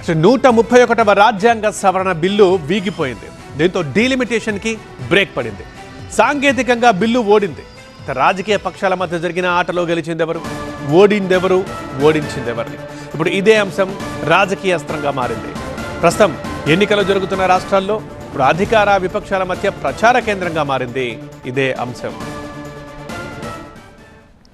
131వ రాజ్యాంగ సవరణ బిల్లు వీగిపోయింది. దీంతో డీలిమిటేషన్కి బ్రేక్ పడింది. సాంకేతికంగా బిల్లు ఓడింది. రాజకీయ పక్షాల మధ్య జరిగిన ఆటలో గెలిచిందెవరు, ఓడిందెవరు, ఓడించిందెవరిని? ఇప్పుడు ఇదే అంశం రాజకీయ అస్త్రంగా మారింది. ప్రస్తుతం ఎన్నికలు జరుగుతున్న రాష్ట్రాల్లో ఇప్పుడు అధికార విపక్షాల మధ్య ప్రచార కేంద్రంగా మారింది ఇదే అంశం.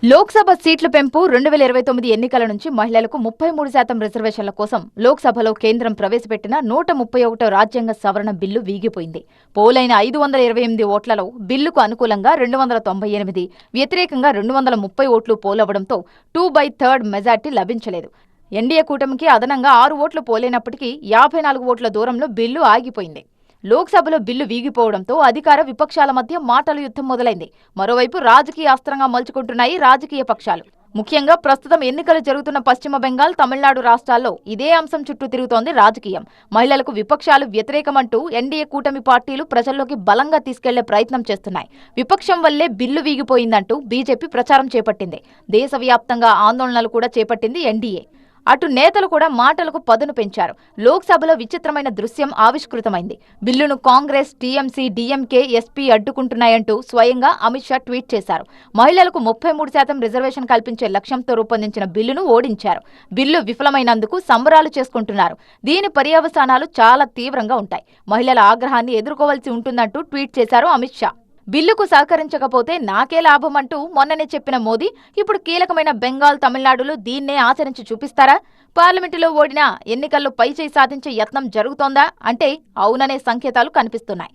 లోక్సభ సీట్ల పెంపు 2029 ఎన్నికల నుంచి మహిళలకు 33% రిజర్వేషన్ల కోసం లోక్సభలో కేంద్రం ప్రవేశపెట్టిన 131వ రాజ్యాంగ సవరణ బిల్లు వీగిపోయింది. పోలైన 528 ఓట్లలో బిల్లుకు అనుకూలంగా 298, వ్యతిరేకంగా 230 ఓట్లు పోలవడంతో 2/3 మెజార్టీ లభించలేదు. ఎన్డీఏ కూటమికి అదనంగా 6 ఓట్లు పోలైనప్పటికీ 54 ఓట్ల దూరంలో బిల్లు ఆగిపోయింది. లోక్సభలో బిల్లు వీగిపోవడంతో అధికార విపక్షాల మధ్య మాటల యుద్ధం మొదలైంది. మరోవైపు రాజకీయ అస్త్రంగా మలుచుకుంటున్నాయి రాజకీయ పక్షాలు. ముఖ్యంగా ప్రస్తుతం ఎన్నికలు జరుగుతున్న పశ్చిమ బెంగాల్, తమిళనాడు రాష్ట్రాల్లో ఇదే అంశం చుట్టూ తిరుగుతోంది రాజకీయం. మహిళలకు విపక్షాలు వ్యతిరేకమంటూ ఎన్డీఏ కూటమి పార్టీలు ప్రజల్లోకి బలంగా తీసుకెళ్లే ప్రయత్నం చేస్తున్నాయి. విపక్షం వల్లే బిల్లు వీగిపోయిందంటూ బీజేపీ ప్రచారం చేపట్టింది. దేశవ్యాప్తంగా ఆందోళనలు కూడా చేపట్టింది ఎన్డీఏ. అటు నేతలు కూడా మాటలకు పదును పెంచారు. లోక్సభలో విచిత్రమైన దృశ్యం ఆవిష్కృతమైంది. బిల్లును కాంగ్రెస్, టీఎంసీ, డీఎంకే, ఎస్పీ అడ్డుకుంటున్నాయంటూ స్వయంగా అమిత్ షా ట్వీట్ చేశారు. మహిళలకు 33% రిజర్వేషన్ కల్పించే లక్ష్యంతో రూపొందించిన బిల్లును ఓడించారు. బిల్లు విఫలమైనందుకు సంబరాలు చేసుకుంటున్నారు. దీని పర్యవసానాలు చాలా తీవ్రంగా ఉంటాయి. మహిళల ఆగ్రహాన్ని ఎదుర్కోవాల్సి ఉంటుందంటూ ట్వీట్ చేశారు అమిత్ షా. బిల్లుకు సహకరించకపోతే నాకే లాభం అంటూ మొన్ననే చెప్పిన మోదీ ఇప్పుడు కీలకమైన బెంగాల్, తమిళనాడులో దీన్నే ఆచరించి చూపిస్తారా? పార్లమెంటులో ఓడినా ఎన్నికల్లో పైచేయి సాధించే యత్నం జరుగుతోందా అంటే అవుననే సంకేతాలు కనిపిస్తున్నాయి.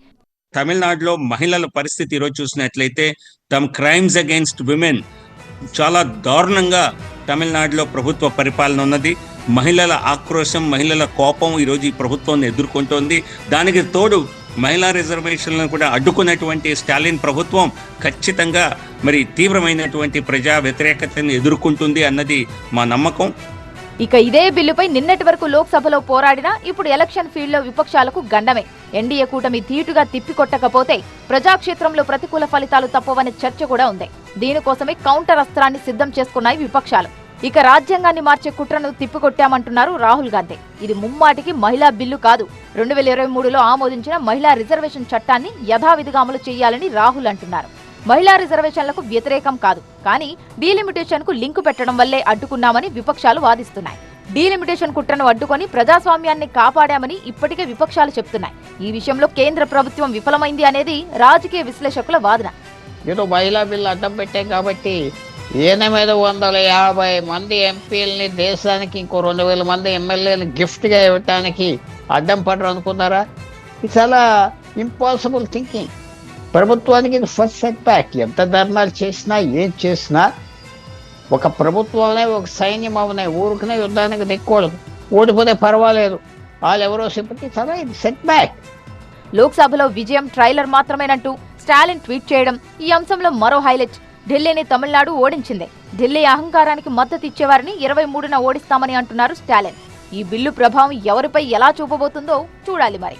తమిళనాడులో మహిళల పరిస్థితి ఈరోజు చూసినట్లయితే క్రైమ్స్ అగైన్స్ట్ విమెన్ చాలా దారుణంగా తమిళనాడులో ప్రభుత్వ పరిపాలన ఉన్నది. మహిళల ఆక్రోశం, మహిళల కోపం ఈరోజు ఈ ప్రభుత్వాన్ని ఎదుర్కొంటోంది. దానికి తోడు మహిళా రిజర్వేషన్లను కూడా అడ్డుకున్నటువంటి స్టాలిన్ ప్రభుత్వం ఖచ్చితంగా మరి తీవ్రమైనటువంటి ప్రజా వ్యతిరేకతను ఎదుర్కొంటుంది అన్నది మా నమ్మకం. ఇక ఇదే బిల్లుపై నిన్నటి వరకు లోక్సభలో పోరాడినా ఇప్పుడు ఎలక్షన్ ఫీల్డ్లో విపక్షాలకు గండమే. ఎన్డీఏ కూటమి ధీటుగా తిప్పికొట్టకపోతే ప్రజాక్షేత్రంలో ప్రతికూల ఫలితాలు తప్పవనే చర్చ కూడా ఉంది. దీనికోసమే కౌంటర్ అస్త్రాన్ని సిద్ధం చేసుకున్నాయి విపక్షాలు. ఇక రాజ్యాంగాన్ని మార్చే కుట్రను తిప్పికొట్టామంటున్నారు రాహుల్ గాంధీ. ఇది ముమ్మాటికి మహిళా బిల్లు కాదు. 2023లో ఆమోదించిన మహిళా రిజర్వేషన్ చట్టాన్ని యథావిధిగా అమలు చేయాలని రాహుల్ అంటున్నారు. మహిళా రిజర్వేషన్లకు వ్యతిరేకం కాదు, కానీ డీలిమిటేషన్ కు లింకు పెట్టడం వల్లే అడ్డుకున్నామని విపక్షాలు వాదిస్తున్నాయి. డీలిమిటేషన్ కుట్రను అడ్డుకొని ప్రజాస్వామ్యాన్ని కాపాడామని ఇప్పటికే విపక్షాలు చెప్తున్నాయి. ఈ విషయంలో కేంద్ర ప్రభుత్వం విఫలమైంది అనేది రాజకీయ విశ్లేషకుల వాదన. ఏదో మహిళా బిల్లు అడ్డం పెట్టాం కాబట్టి 850 మంది ఎంపీలని దేశానికి ఇంకో 2000 మంది ఎమ్మెల్యేలు గిఫ్ట్గా ఇవ్వటానికి అడ్డం పడరు అనుకున్నారా? ఇది చాలా ఇంపాసిబుల్ థింకింగ్. ప్రభుత్వానికి ఇది ఫస్ట్ సెట్ బ్యాక్. ఎంత ధర్నాలు చేసినా ఏం చేసినా ఒక ప్రభుత్వంలో ఒక సైన్యం అవునే ఊరుకునే యుద్ధానికి దిక్కకూడదు. ఓడిపోతే పర్వాలేదు, వాళ్ళు ఎవరో చెప్పి చాలా ఇది సెట్ బ్యాక్. లోక్సభలో విజయం ట్రైలర్ మాత్రమేనంటూ స్టాలిన్ ట్వీట్ చేయడం ఈ అంశంలో మరో హైలైట్. ఢిల్లీని తమిళనాడు ఓడించింది. ఢిల్లీ అహంకారానికి మద్దతు ఇచ్చేవారిని 23న ఓడిస్తామని అంటున్నారు స్టాలిన్. ఈ బిల్లు ప్రభావం ఎవరిపై ఎలా చూపబోతుందో చూడాలి మరి.